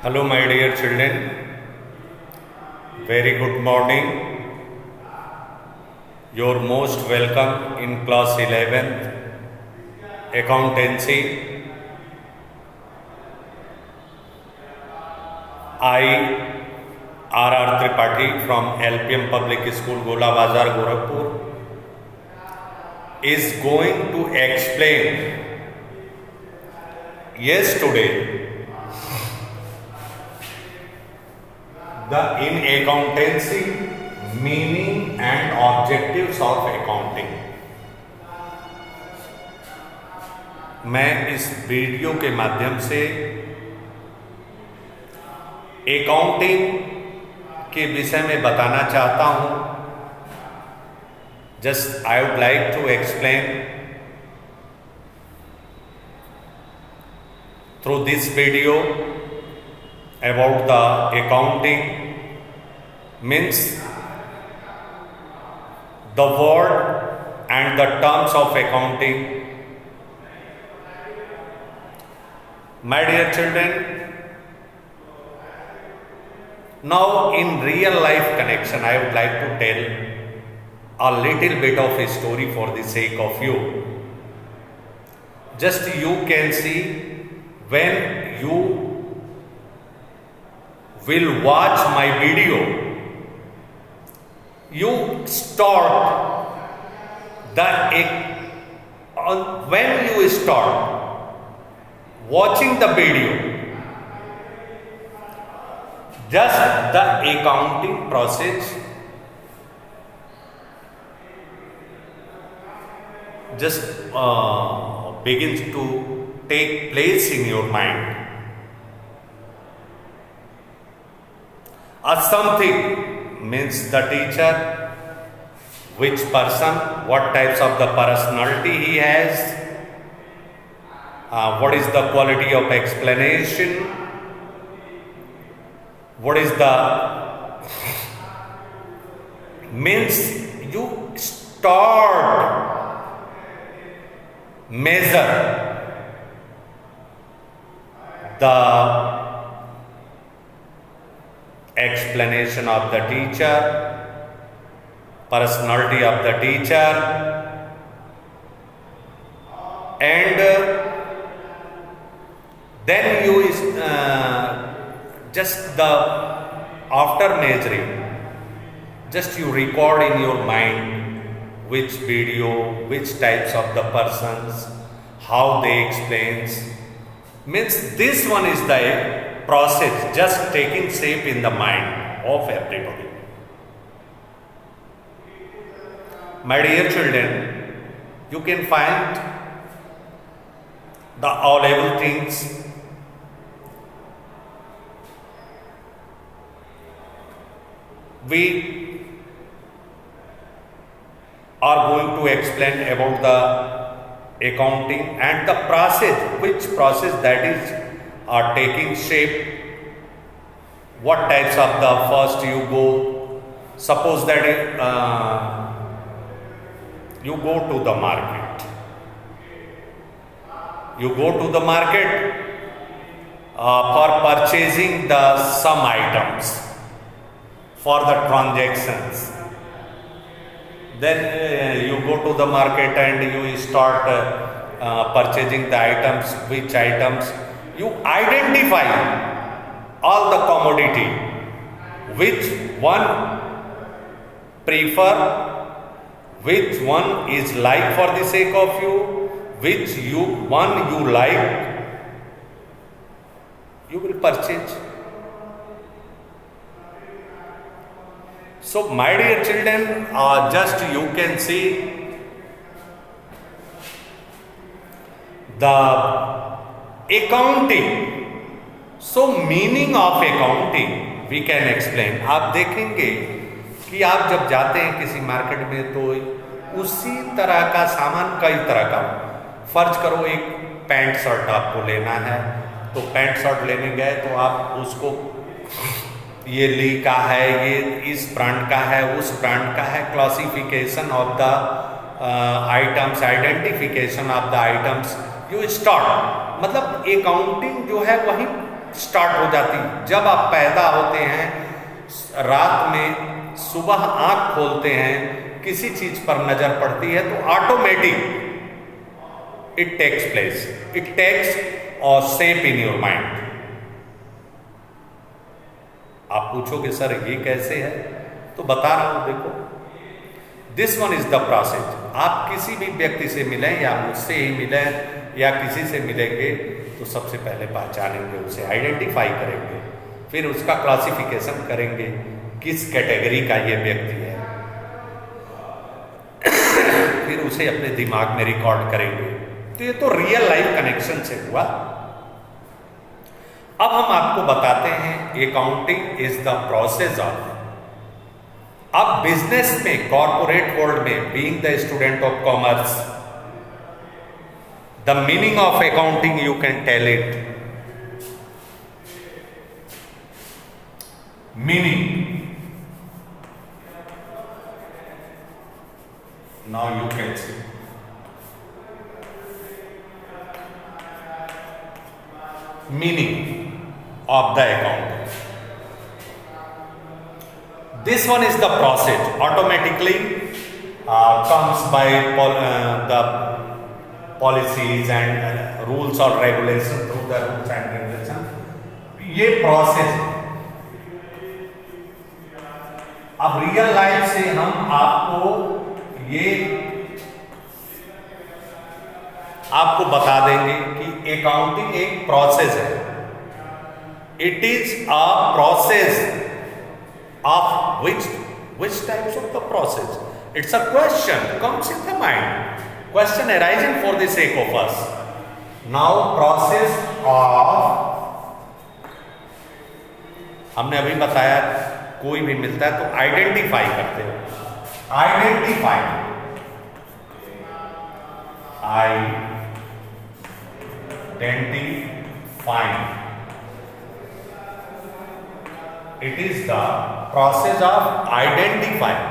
Hello, my dear children. Very good morning. You're most welcome in class 11th accountancy. I, R.R. Tripathi from LPM Public School, Gola Bazar, Gorakhpur, is going to explain yesterday the in accountancy meaning and objectives of accounting. मैं इस video के माध्यम से accounting के विषय में बताना चाहता हूं. Just I would like to explain through this video about the accounting means the word and the terms of accounting. My dear children, now in real life connection I would like to tell a little bit of a story for the sake of you. Just you can see when you will watch my video, you start when you start watching the video, just the accounting process just begins to take place in your mind. A something means the teacher, which person, what types of the personality he has, what is the quality of explanation, what is the means you start measure the explanation of the teacher, personality of the teacher, and then you just the after measuring, just you record in your mind which video, which types of the persons, how they explains, means this one is the process just taking shape in the mind of everybody. My dear children, you can find the all level things. We are going to explain about the accounting and the process, which process that is are taking shape, what types of the first you go, suppose that you go to the market, for purchasing the some items for the transactions. Then you go to the market and you start purchasing the items, which items you identify all the commodity, which one prefer, which one is like for the sake of you, which one you like, you will purchase. So my dear children, just you can see the accounting. So meaning of accounting we can explain. आप देखेंगे कि आप जब जाते हैं किसी market में तो उसी तरह का सामान कई तरह का, फर्ज करो एक पैंट शर्ट आपको लेना है तो पैंट शर्ट लेने गए तो आप उसको ये ली का है, ये इस ब्रांड का है, उस ब्रांड का है, classification of the items, identification of the items, you start मतलब अकाउंटिंग जो है वही स्टार्ट हो जाती। जब आप पैदा होते हैं, रात में सुबह आंख खोलते हैं, किसी चीज पर नजर पड़ती है तो automatic it takes place, it takes और शेप इन योर माइंड। आप पूछोगे सर ये कैसे है, तो बता रहा हूं, देखो this one is the process. आप किसी भी व्यक्ति से मिलें या मुझसे ही मिलें या किसी से मिलेंगे तो सबसे पहले पहचानेंगे, उसे आइडेंटिफाई करेंगे, फिर उसका क्लासिफिकेशन करेंगे किस कैटेगरी का ये व्यक्ति है, फिर उसे अपने दिमाग में रिकॉर्ड करेंगे। तो ये तो रियल लाइफ कनेक्शन से हुआ। अब हम आपको बताते हैं accounting is the process of. अब बिजनेस में, कॉर्पोरेट वर्ल्ड में, being the student of commerce, the meaning of accounting you can tell it. Meaning, now you can see meaning of the accounting. This one is the process automatically comes by the policies and rules or regulations, through the rules and regulations ये process. अब real life से हम आपको बता देंगे कि accounting एक process है। It is a process of which types of the process? It's a question comes in the mind, question arising for the sake of us. Now process of, हमने अभी बताया कोई भी मिलता है तो आइडेंटिफाई करते हैं। Identify, it is the process of identifying.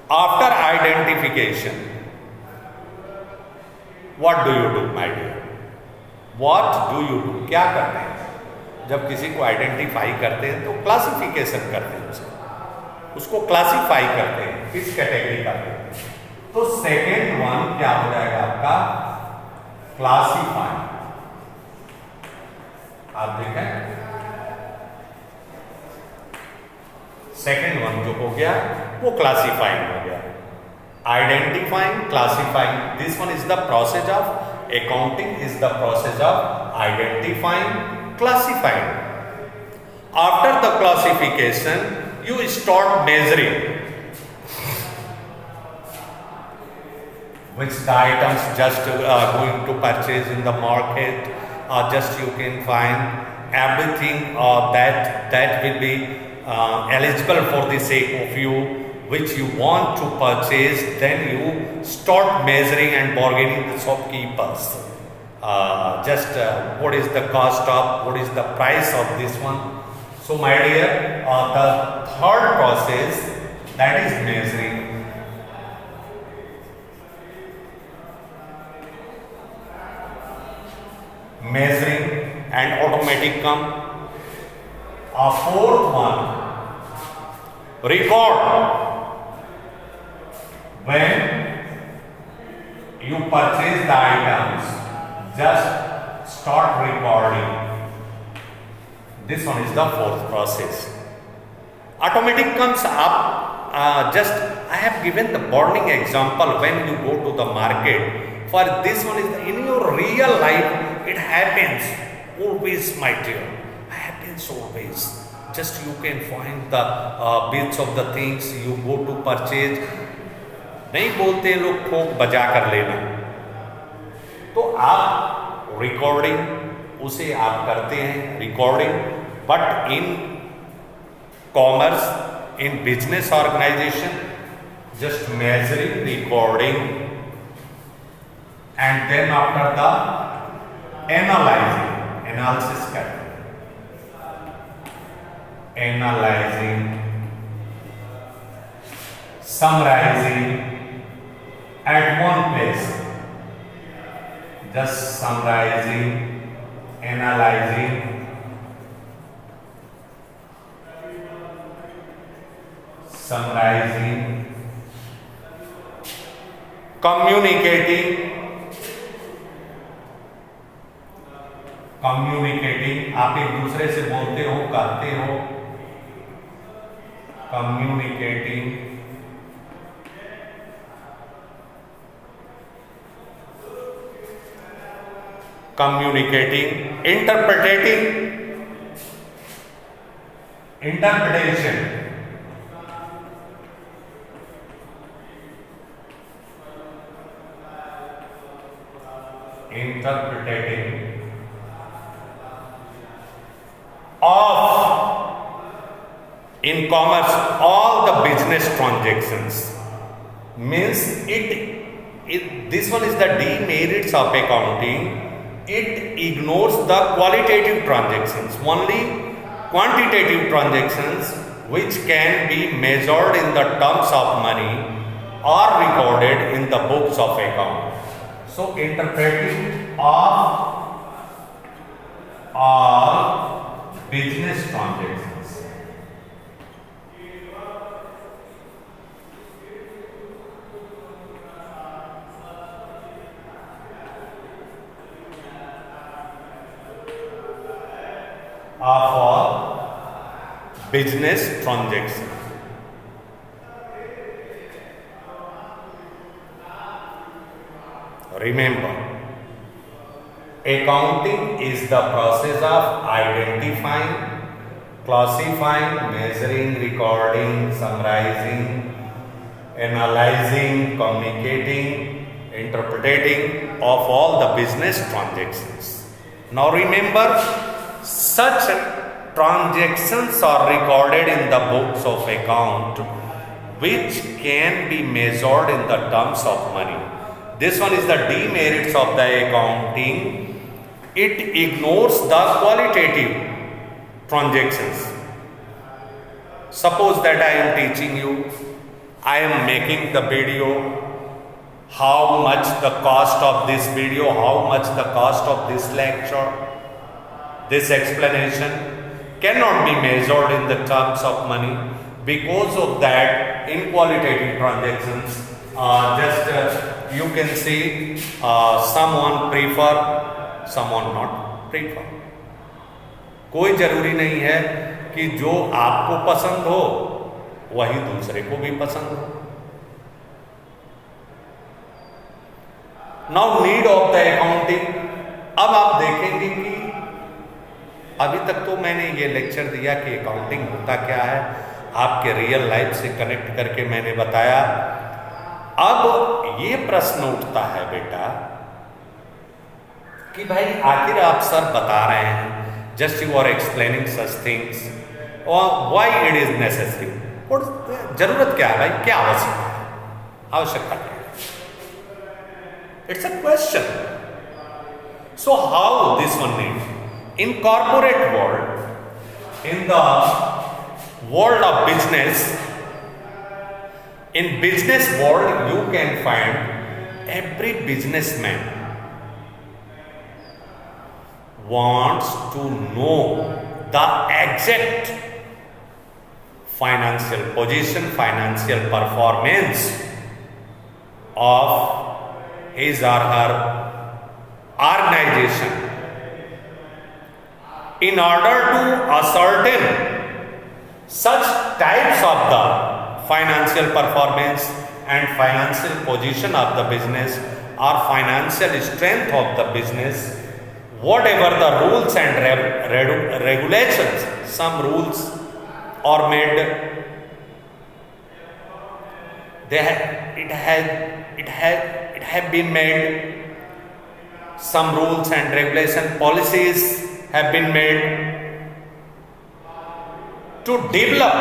After identification, what do you do, my dear? What do you do? क्या करते हैं? जब किसी को आइडेंटिफाई करते हैं तो क्लासिफिकेशन करते हैं, उसको क्लासिफाई करते हैं किस कैटेगरी का है। तो सेकेंड वन क्या हो जाएगा आपका? क्लासिफाई। आप देखें सेकेंड वन जो हो गया वो क्लासिफाइंग हो गया। Identifying, classifying, this one is the process of accounting is the process of identifying, classifying. After the classification, you start measuring which the items just going to purchase in the market, or just you can find everything that will be eligible for the sake of you, which you want to purchase. Then you start measuring and bargaining the shopkeepers. What is the cost of, what is the price of this one. So my dear, the third process, that is measuring. Measuring and automatic come. A fourth one, record. When you purchase the items, just start recording. This one is the fourth process. Automatic comes up. I have given the burning example when you go to the market. For this one is in your real life, it happens always, my dear. Happens always. Just you can find the bits of the things you go to purchase. नहीं बोलते लोग ठोक बजा कर लेना, तो आप recording उसे आप करते हैं recording. But in commerce, in business organisation, just measuring, recording, and then after the analysing, analysis करते हैं, analysing, summarising at one place, just summarizing, analyzing, communicating आप एक दूसरे से बोलते हो, कहते हो, communicating, interpretation, of in commerce all the business transactions, means this one is the demerits of accounting. It ignores the qualitative transactions, only quantitative transactions which can be measured in the terms of money are recorded in the books of account. So interpreting of all business transactions. Of all business transactions. Remember, accounting is the process of identifying, classifying, measuring, recording, summarizing, analyzing, communicating, interpreting of all the business transactions. Now remember, such transactions are recorded in the books of account which can be measured in the terms of money. This one is the demerits of the accounting. It ignores the qualitative transactions. Suppose that I am teaching you, I am making the video, how much the cost of this video, how much the cost of this lecture. This explanation cannot be measured in the terms of money. Because of that, in qualitative transactions, you can see someone prefer, someone not prefer. कोई जरूरी नहीं है कि जो आपको पसंद हो वही दूसरे को भी पसंद हो. Now need of the accounting. अब आप देखेंगे कि अभी तक तो मैंने ये लेक्चर दिया कि अकाउंटिंग होता क्या है, आपके रियल लाइफ से कनेक्ट करके मैंने बताया. अब ये प्रश्न उठता है बेटा कि भाई आखिर आप सर बता रहे हैं, just you are explaining such things, और व्हाई इट इज नेसेसरी, और जरूरत क्या है भाई, क्या आवश्यकता है, आवश्यकता क्या है, it's a question. So how this one need in corporate world, in the world of business, in business world you can find every businessman wants to know the exact financial position, financial performance of his or her organization in order to ascertain such types of the financial performance and financial position of the business or financial strength of the business. Whatever the rules and regulations, some rules are made, it have been made, some rules and regulation policies have been made to develop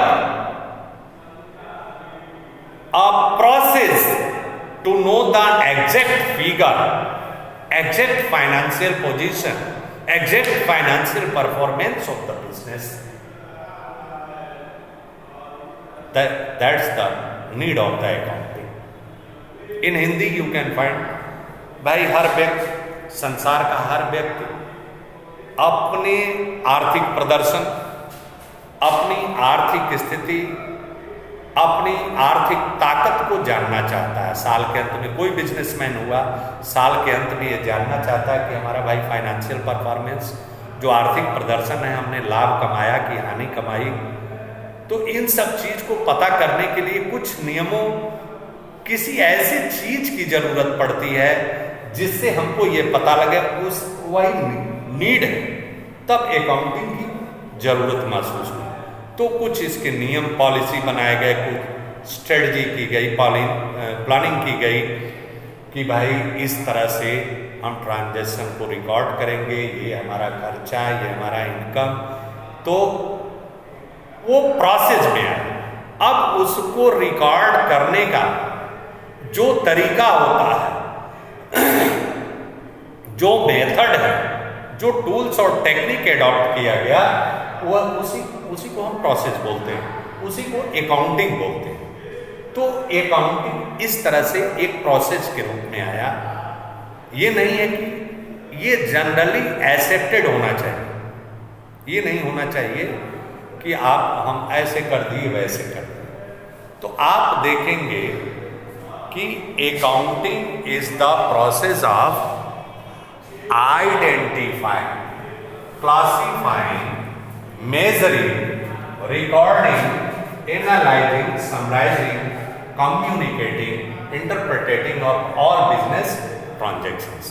a process to know the exact figure, exact financial position, exact financial performance of the business. That's the need of the accounting. In Hindi you can find, भाई हर व्यक्ति, संसार का हर व्यक्ति अपने आर्थिक प्रदर्शन, अपनी आर्थिक स्थिति अपनी आर्थिक ताकत को जानना चाहता है। साल के अंत में कोई बिजनेसमैन हुआ, साल के अंत में ये जानना चाहता है कि हमारा भाई फाइनेंशियल परफॉर्मेंस, जो आर्थिक प्रदर्शन है, हमने लाभ कमाया कि हानि कमाई। तो इन सब चीज को पता करने के लिए कुछ नियमों, किसी ऐसी चीज की जरूरत पड़ती है जिससे हमको ये पता लगे उस वही नीड है, तब अकाउंटिंग की जरूरत महसूस हुई। तो कुछ इसके नियम पॉलिसी बनाए गए, कुछ स्ट्रेटजी की गई, प्लानिंग की गई कि भाई इस तरह से हम ट्रांजैक्शन को रिकॉर्ड करेंगे, ये हमारा खर्चा, ये हमारा इनकम। तो वो प्रोसेस में है। अब उसको रिकॉर्ड करने का जो तरीका होता है, जो मेथड है, जो टूल्स और टेक्निक एडॉप्ट किया गया, वह उसी को हम प्रोसेस बोलते हैं, उसी को अकाउंटिंग बोलते हैं। तो अकाउंटिंग इस तरह से एक प्रोसेस के रूप में आया। ये नहीं है कि ये जनरली एक्सेप्टेड होना चाहिए, ये नहीं होना चाहिए कि हम ऐसे कर दिए वैसे कर दिए। तो आप देखेंगे कि accounting is the process of identifying, classifying, measuring, recording, analyzing, summarizing, communicating, interpreting of all business transactions।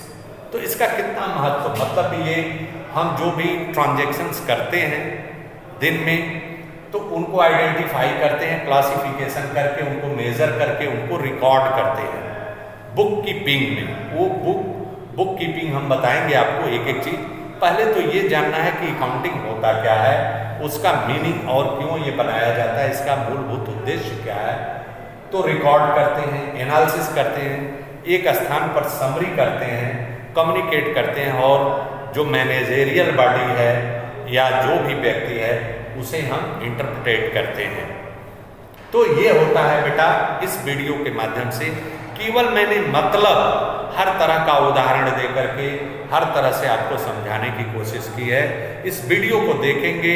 तो इसका कितना महत्व, मतलब ये हम जो भी ट्रांजैक्शंस करते हैं दिन में, तो उनको आइडेंटिफाई करते हैं, क्लासिफिकेशन करके, उनको मेजर करके, उनको रिकॉर्ड करते हैं बुक कीपिंग में। वो बुक कीपिंग हम बताएंगे आपको एक एक चीज। पहले तो ये जानना है कि अकाउंटिंग होता क्या है, उसका मीनिंग और क्यों ये बनाया जाता है, इसका मूलभूत उद्देश्य क्या है। तो रिकॉर्ड करते हैं, एनालिसिस करते हैं, एक स्थान पर समरी करते हैं, कम्युनिकेट करते हैं, और जो मैनेजेरियल बॉडी है या जो भी व्यक्ति है उसे हम इंटरप्रेट करते हैं। तो ये होता है बेटा इस वीडियो के माध्यम से। केवल मैंने मतलब हर तरह का उदाहरण दे करके हर तरह से आपको समझाने की कोशिश की है। इस वीडियो को देखेंगे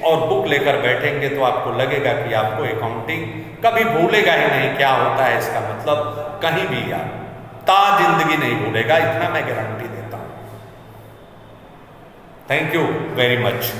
और बुक लेकर बैठेंगे तो आपको लगेगा कि आपको अकाउंटिंग कभी भूलेगा ही नहीं क्या होता है इसका मतलब, कहीं भी आप जिंदगी नहीं भूलेगा, इतना मैं गारंटी देता हूं। Thank you very much.